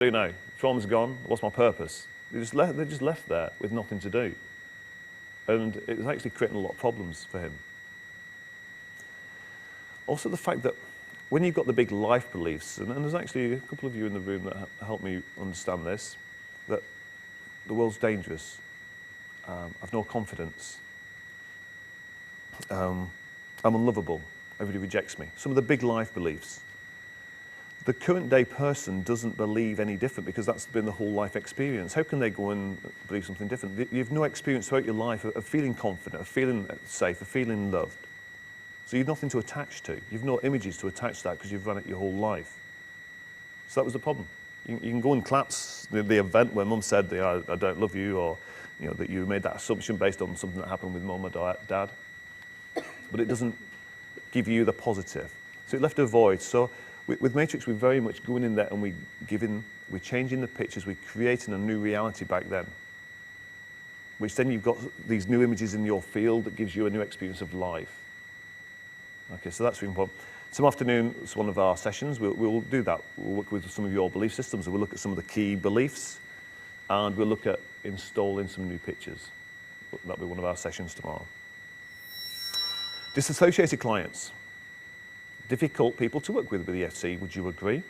do now? Trauma's gone. What's my purpose? They're just left there with nothing to do. And it was actually creating a lot of problems for him. Also the fact that when you've got the big life beliefs, and there's actually a couple of you in the room that help me understand this, that the world's dangerous, I've no confidence, I'm unlovable, everybody rejects me. Some of the big life beliefs. The current day person doesn't believe any different because that's been the whole life experience. How can they go and believe something different? You've no experience throughout your life of feeling confident, of feeling safe, of feeling loved. So you've nothing to attach to. You've no images to attach to that because you've run it your whole life. So that was the problem. You can go and collapse the event where mum said, I don't love you, or that you made that assumption based on something that happened with mum or dad. But it doesn't give you the positive. So it left a void. So with Matrix, we're very much going in there and we're changing the pictures, we're creating a new reality back then. Which then you've got these new images in your field that gives you a new experience of life. Okay, so that's really important. Some afternoon, it's one of our sessions, we'll do that. We'll work with some of your belief systems, and we'll look at some of the key beliefs, and we'll look at installing some new pictures. That'll be one of our sessions tomorrow. Disassociated clients. Difficult people to work with EFT, would you agree?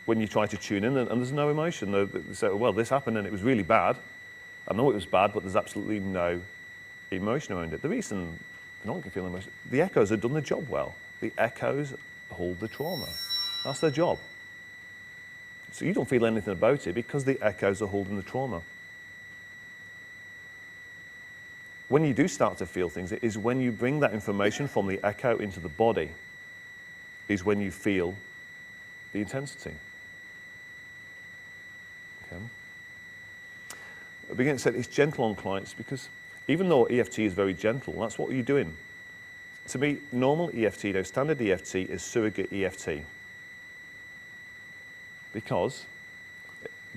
When you try to tune in and there's no emotion. They say, well, this happened and it was really bad. I know it was bad, but there's absolutely no emotion around it. The reason they're not feeling emotion, the echoes have done the job well. The echoes hold the trauma. That's their job. So you don't feel anything about it because the echoes are holding the trauma. When you do start to feel things, it is when you bring that information from the echo into the body, is when you feel the intensity. Okay. At the beginning, I said it's gentle on clients because even though EFT is very gentle, that's what you're doing. To me, normal EFT, now standard EFT is surrogate EFT. Because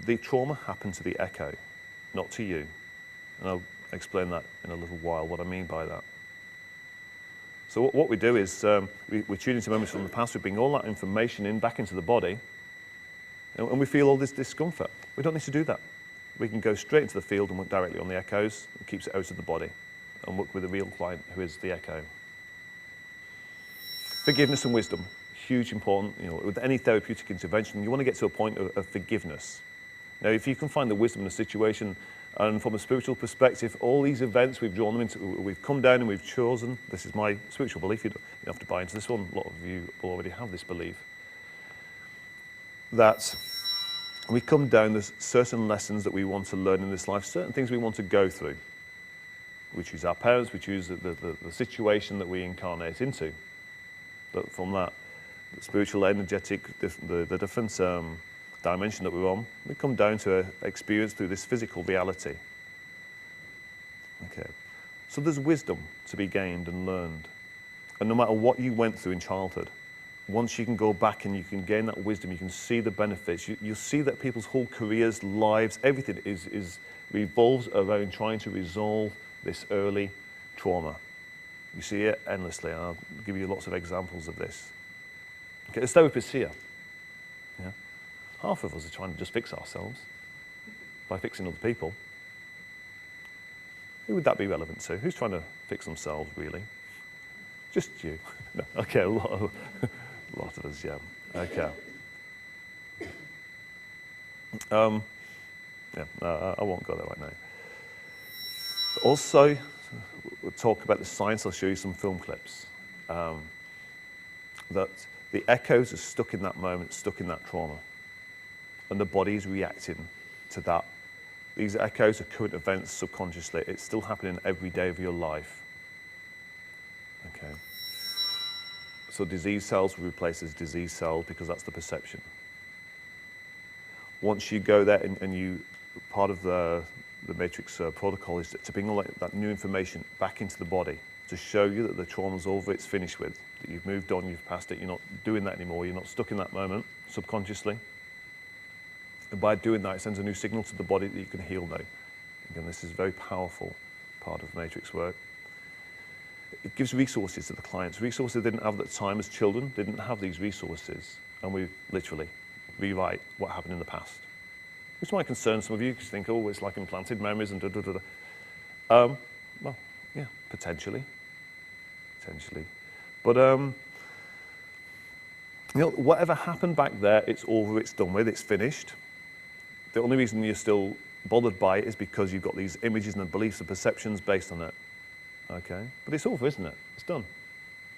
the trauma happened to the echo, not to you. And I'll explain that in a little while, what I mean by that. So what we do is we tune into memories from the past, we bring all that information back into the body, and we feel all this discomfort. We don't need to do that. We can go straight into the field and work directly on the echoes. It keeps it out of the body, and work with a real client who is the echo. Forgiveness and wisdom, huge important. With any therapeutic intervention, you want to get to a point of forgiveness. Now, if you can find the wisdom in a situation, and from a spiritual perspective, all these events we've drawn them into, we've come down and we've chosen. This is my spiritual belief. You don't have to buy into this one. A lot of you will already have this belief. That we come down, there's certain lessons that we want to learn in this life, certain things we want to go through. We choose our parents, we choose the situation that we incarnate into. But from that, the spiritual, energetic, the different dimension that we're on, we come down to experience through this physical reality. Okay, so there's wisdom to be gained and learned. And no matter what you went through in childhood, once you can go back and you can gain that wisdom, you can see the benefits, you'll see that people's whole careers, lives, everything revolves around trying to resolve this early trauma. You see it endlessly, and I'll give you lots of examples of this. Okay, there's therapists here. Yeah? Half of us are trying to just fix ourselves by fixing other people. Who would that be relevant to? Who's trying to fix themselves, really? Just you. No, okay, a lot of us, yeah. Okay. I won't go there right now. Also, we'll talk about the science. I'll show you some film clips. That the echoes are stuck in that moment, stuck in that trauma. And the body is reacting to that. These echoes are current events subconsciously. It's still happening every day of your life. Okay. So disease cells will replace as disease cells because that's the perception. Once you go there and you, part of the Matrix protocol is to bring all that new information back into the body to show you that the trauma's over, it's finished with, that you've moved on, you've passed it, you're not doing that anymore, you're not stuck in that moment subconsciously. And by doing that, it sends a new signal to the body that you can heal now. Again, this is a very powerful part of Matrix work. It gives resources to the clients. Resources they didn't have at the time as children, they didn't have these resources. And we literally rewrite what happened in the past. which might concern some of you because you think, oh, it's like implanted memories and da-da-da-da. Well, yeah, potentially. But, whatever happened back there, it's over, it's done with, it's finished. The only reason you're still bothered by it is because you've got these images and beliefs and perceptions based on it. Okay? But it's over, isn't it? It's done.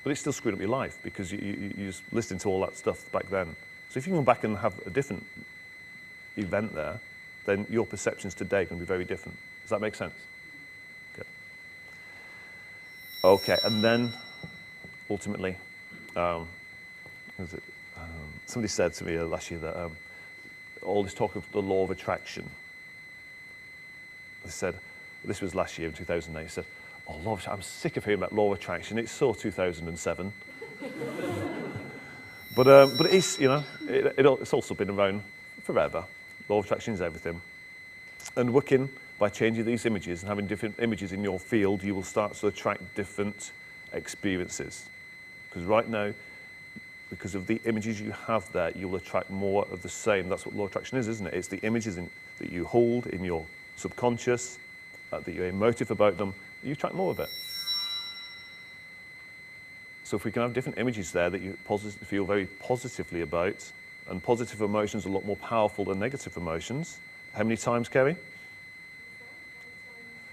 But it's still screwing up your life because you're just listening to all that stuff back then. So if you can go back and have a different event there, then your perceptions today can be very different. Does that make sense? Okay. Okay, and then ultimately, somebody said to me last year that all this talk of the law of attraction, they said, this was last year in 2008, they said, oh, law of attraction, I'm sick of hearing about law of attraction, it's so 2007. But it's, it's also been around forever. Law of attraction is everything. And working by changing these images and having different images in your field, you will start to attract different experiences. Because right now, because of the images you have there, you'll attract more of the same. That's what law of attraction is, isn't it? It's the images that you hold in your subconscious, that you're emotive about them, you attract more of it. So if we can have different images there that you feel very positively about, and positive emotions are a lot more powerful than negative emotions. How many times, Kerry?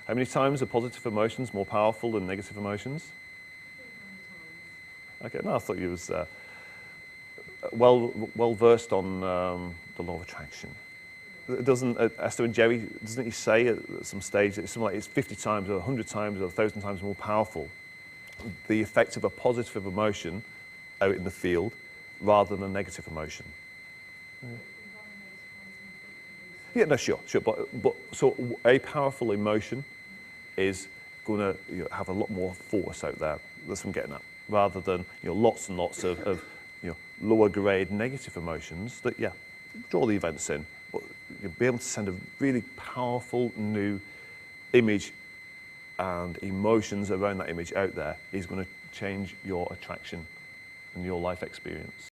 How many times are positive emotions more powerful than negative emotions? Okay, no, I thought you was well versed on the law of attraction. Doesn't Esther and Jerry, doesn't he say at some stage that it's something like it's 50 times or 100 times or 1,000 times more powerful, the effect of a positive emotion out in the field rather than a negative emotion? Yeah, no, sure. But so a powerful emotion is going to have a lot more force out there. That's what I'm getting at. Rather than lots and lots of lower grade negative emotions that draw the events in, but you'll be able to send a really powerful new image and emotions around that image out there is going to change your attraction and your life experience.